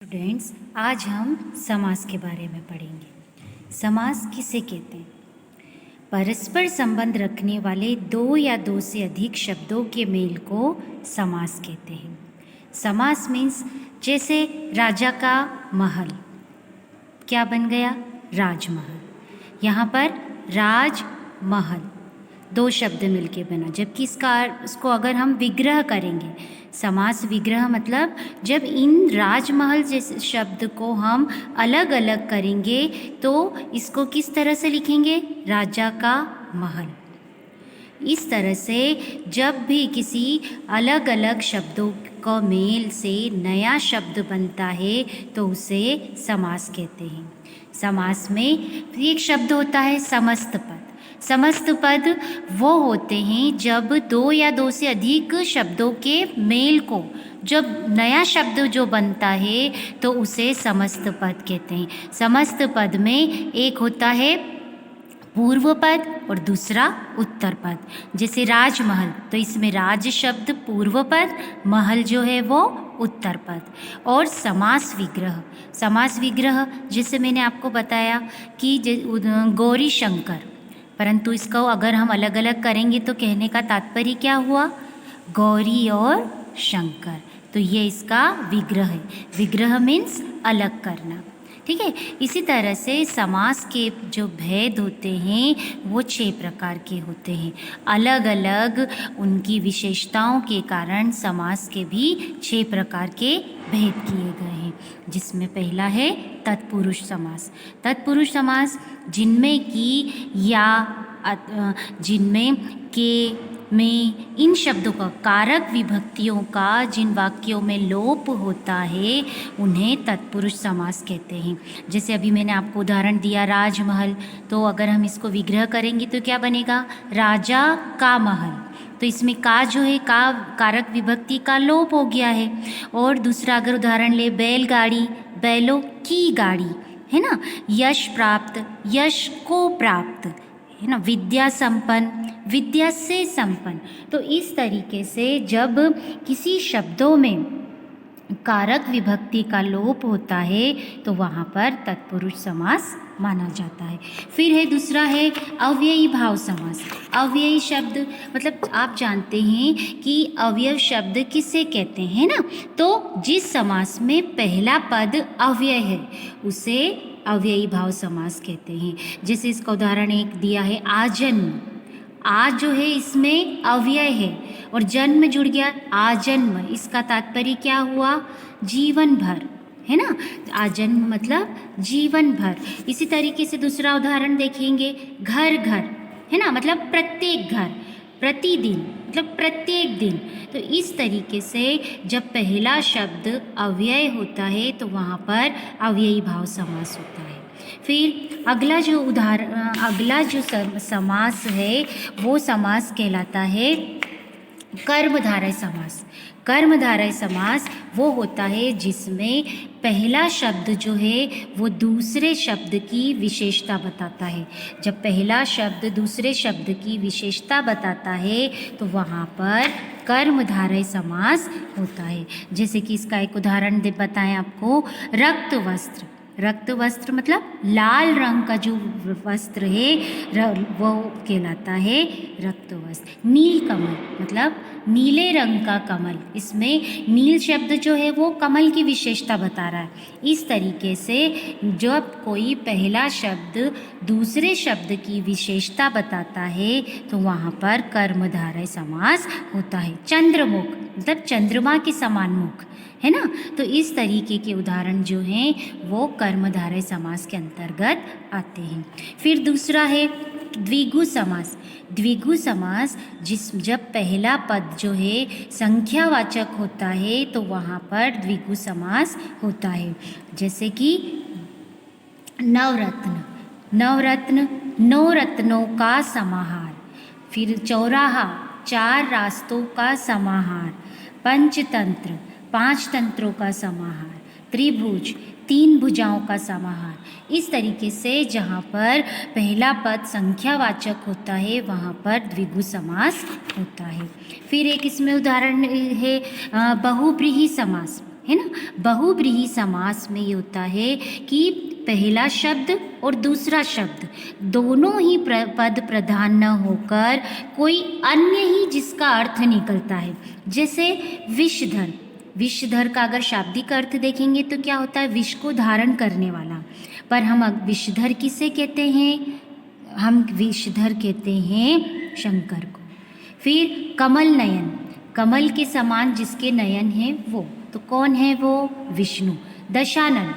Students, आज हम समास के बारे में पढ़ेंगे। समास किसे कहते हैं? परस्पर संबंध रखने वाले दो या दो से अधिक शब्दों के मेल को समास कहते हैं। समास मीन्स जैसे राजा का महल क्या बन गया? राजमहल। यहाँ पर राजमहल दो शब्द मिलके बना, जबकि इसको अगर हम विग्रह करेंगे, समास विग्रह मतलब जब इन राजमहल जैसे शब्द को हम अलग अलग करेंगे तो इसको किस तरह से लिखेंगे? राजा का महल। इस तरह से जब भी किसी अलग अलग शब्दों का मेल से नया शब्द बनता है तो उसे समास कहते हैं। समास में एक शब्द होता है समस्त पद। समस्त पद वो होते हैं जब दो या दो से अधिक शब्दों के मेल को, जब नया शब्द जो बनता है तो उसे समस्त पद कहते हैं। समस्त पद में एक होता है पूर्व पद और दूसरा उत्तर पद। जैसे राजमहल, तो इसमें राज शब्द पूर्व पद, महल जो है वो उत्तर पद। और समास विग्रह, समास विग्रह जैसे मैंने आपको बताया कि गौरी शंकर, परंतु इसको अगर हम अलग अलग करेंगे तो कहने का तात्पर्य क्या हुआ? गौरी और शंकर। तो ये इसका विग्रह है। विग्रह मीन्स अलग करना, ठीक है। इसी तरह से समास के जो भेद होते हैं वो 6 प्रकार के होते हैं। अलग अलग उनकी विशेषताओं के कारण समास के भी 6 प्रकार के भेद किए गए हैं, जिसमें पहला है तत्पुरुष समास। तत्पुरुष समास जिनमें की या जिनमें के में इन शब्दों का कारक विभक्तियों का जिन वाक्यों में लोप होता है उन्हें तत्पुरुष समास कहते हैं। जैसे अभी मैंने आपको उदाहरण दिया राजमहल, तो अगर हम इसको विग्रह करेंगे तो क्या बनेगा? राजा का महल। तो इसमें का जो है का कारक विभक्ति का लोप हो गया है। और दूसरा अगर उदाहरण ले बैलगाड़ी, बैलों की गाड़ी, है ना। यश प्राप्त, यश को प्राप्त, है ना। विद्या संपन्न, विद्या से संपन्न। तो इस तरीके से जब किसी शब्दों में कारक विभक्ति का लोप होता है तो वहाँ पर तत्पुरुष समास माना जाता है। फिर है दूसरा है अव्ययी भाव समास। अव्ययी शब्द मतलब आप जानते हैं कि अवयव शब्द किसे कहते हैं ना। तो जिस समास में पहला पद अव्यय है उसे अव्ययी भाव समास कहते हैं। जैसे इसका उदाहरण एक दिया है आजन्म। आज जो है इसमें अव्यय है और जन्म जुड़ गया, आजन्म। इसका तात्पर्य क्या हुआ? जीवन भर, है ना। आजन्म मतलब जीवन भर। इसी तरीके से दूसरा उदाहरण देखेंगे घर घर, है ना, मतलब प्रत्येक घर, प्रतिदिन मतलब प्रत्येक दिन। तो इस तरीके से जब पहला शब्द अव्यय होता है तो वहाँ पर अव्ययी भाव समास होता है। फिर अगला जो समास है वो समास कहलाता है कर्मधारय समास। कर्मधारय समास वो होता है जिसमें पहला शब्द जो है वो दूसरे शब्द की विशेषता बताता है। जब पहला शब्द दूसरे शब्द की विशेषता बताता है तो वहाँ पर कर्मधारय समास होता है। जैसे कि इसका एक उदाहरण बताएं आपको, रक्त वस्त्र। रक्त वस्त्र मतलब लाल रंग का जो वस्त्र है वो कहलाता है रक्त वस्त्र। नील कमल मतलब नीले रंग का कमल। इसमें नील शब्द जो है वो कमल की विशेषता बता रहा है। इस तरीके से जब कोई पहला शब्द दूसरे शब्द की विशेषता बताता है तो वहाँ पर कर्मधारय समास होता है। चंद्रमुख मतलब चंद्रमा के समान मुख, है ना। तो इस तरीके के उदाहरण जो हैं वो कर्मधारय समास के अंतर्गत आते हैं। फिर दूसरा है द्विगु समास। द्विगु समास जब पहला पद जो है संख्यावाचक होता है तो वहाँ पर द्विगु समास होता है। जैसे कि नवरत्न, नवरत्न 9 रत्नों का समाहार। फिर चौराहा, 4 रास्तों का समाहार। पंचतंत्र, 5 तंत्रों का समाहार। त्रिभुज, 3 भुजाओं का समाहार। इस तरीके से जहाँ पर पहला पद संख्यावाचक होता है वहाँ पर द्विगु समास होता है। फिर एक इसमें उदाहरण है बहुव्रीहि समास, है ना। बहुब्रीहि समास में ये होता है कि पहला शब्द और दूसरा शब्द दोनों ही पद प्रधान न होकर कोई अन्य ही जिसका अर्थ निकलता है। जैसे विषधर, विषधर का अगर शाब्दिक अर्थ देखेंगे तो क्या होता है, विष को धारण करने वाला। पर हम विषधर किसे कहते हैं, हम विषधर कहते हैं शंकर को। फिर कमल नयन, कमल के समान जिसके नयन हैं वो, तो कौन है वो, विष्णु। दशानन,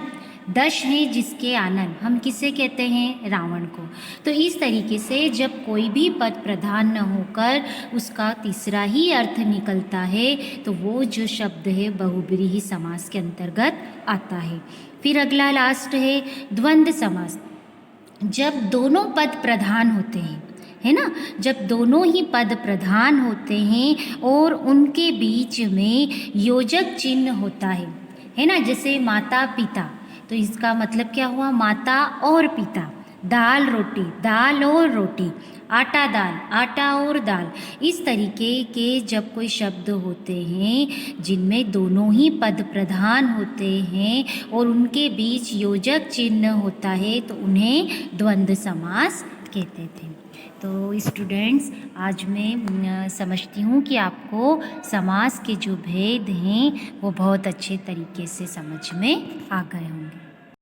दश हैं जिसके आनन, हम किसे कहते हैं, रावण को। तो इस तरीके से जब कोई भी पद प्रधान न होकर उसका तीसरा ही अर्थ निकलता है तो वो जो शब्द है बहुब्रीहि समास के अंतर्गत आता है। फिर अगला लास्ट है द्वंद्व समास। जब दोनों पद प्रधान होते हैं, है ना, जब दोनों ही पद प्रधान होते हैं और उनके बीच में योजक चिन्ह होता है ना। जैसे माता पिता, तो इसका मतलब क्या हुआ, माता और पिता। दाल रोटी, दाल और रोटी। आटा दाल, आटा और दाल। इस तरीके के जब कोई शब्द होते हैं जिनमें दोनों ही पद प्रधान होते हैं और उनके बीच योजक चिन्ह होता है तो उन्हें द्वंद्व समास कहते थे। तो स्टूडेंट्स, आज मैं समझती हूँ कि आपको समास के जो भेद हैं वो बहुत अच्छे तरीके से समझ में आ गए होंगे।